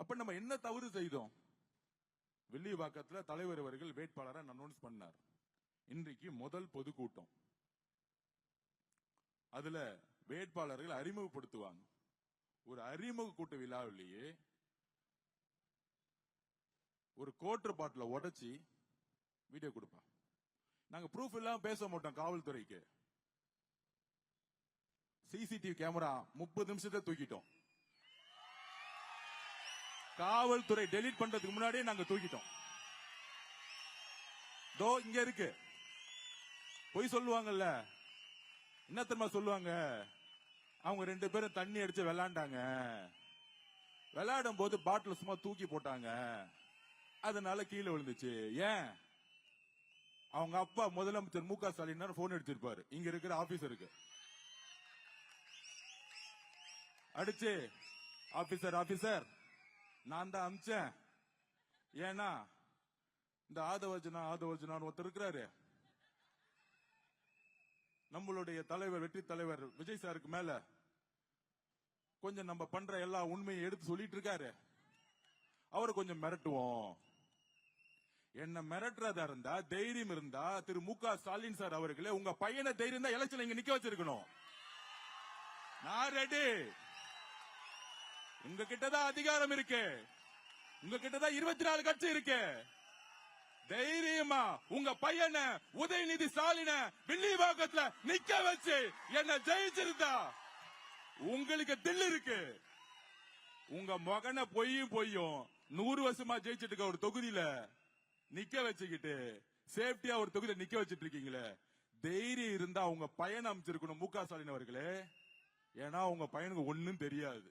அப்ப நம்ம என்ன தவறு செய்தோம்? வில்லிவாக்கத்தில் தலைவர் அவர்கள் வேட்பாளரை அனௌன்ஸ் பண்ணார். இன்றைக்கு முதல் பொதுக்கூட்டம். அதுல வேட்பாளர்கள் அறிமுகப்படுத்துவாங்க. ஒரு அறிமுக கூட்ட விழாவிலேயே ஒரு கோட்டர் பாட்டில உடைச்சி வீடியோ கொடுப்பான். நாங்க ப்ரூஃப் இல்லாம பேச மாட்டோம். காவல்துறைக்கு சிசிடிவி கேமரா 30 நிமிஷத்தை தூக்கிட்டோம். காவல்துறை டெலீட் பண்றதுக்கு முன்னாடியே நாங்க தூக்கிட்டோம். தோ இங்க இருக்கு. பொய் சொல்லுவாங்கல்ல, என்ன தெரியுமா சொல்லுவாங்க? அவங்க 2 பேரும் தண்ணி அடிச்சு விளையாண்டாங்க, விளையாடும் போது பாட்டில் சும்மா தூக்கி போட்டாங்க, அதனால கீழே விழுந்துச்சு. ஏன்? அவங்க அப்பா முதலமைச்சர் மு க ஸ்டாலின் போன் அடிச்சிருப்பாரு இங்க இருக்கிற ஆபீசருக்கு. அடிச்சு, ஆபீசர் நான் தான் அமிச்சேன். ஏன்னா இந்த ஆதவர்ஜனா ஒருத்தர் இருக்கிறாரு, நம்மளுடைய தலைவர் வெற்றி தலைவர் விஜய் சாருக்கு மேல கொஞ்சம் நம்ம பண்ற எல்லா உண்மையை எடுத்து சொல்லிட்டு இருக்காரு. அவரை கொஞ்சம் மிரட்டுவோம். என்ன மிரட்டுறதா இருந்தா, தைரியம் இருந்தா திரு மு க ஸ்டாலின் சார் அவர்களே, உங்க பையனை தைரியம் தான் எலெக்ஷன் இங்க நிக்க வச்சிருக்கணும். நான் ரெடி. உங்க கிட்டதான் அதிகாரம் இருக்கு, உங்க கிட்டதான் 24 கட்சி இருக்கு. தைரியமா உங்க பையனை உதயநிதி ஸ்டாலின வில்லிவாக்கத்துல நிக்க வச்சு என்ன ஜெயிச்சிருந்தா உங்களுக்கு தில் இருக்கு. உங்க மகனை பொய்யும் 100 வருஷமா ஜெயிச்சிட்டு இருக்க ஒரு தொகுதியில நிக்க வச்சுக்கிட்டு சேஃப்டியா ஒரு தொகுதியில நிக்க வச்சிட்டு இருக்கீங்களே, தைரியம் இருந்தா உங்க பையனை அமைச்சிருக்கணும் மு க ஸ்டாலின் அவர்களே. ஏன்னா உங்க பையனுக்கு ஒன்னும் தெரியாது.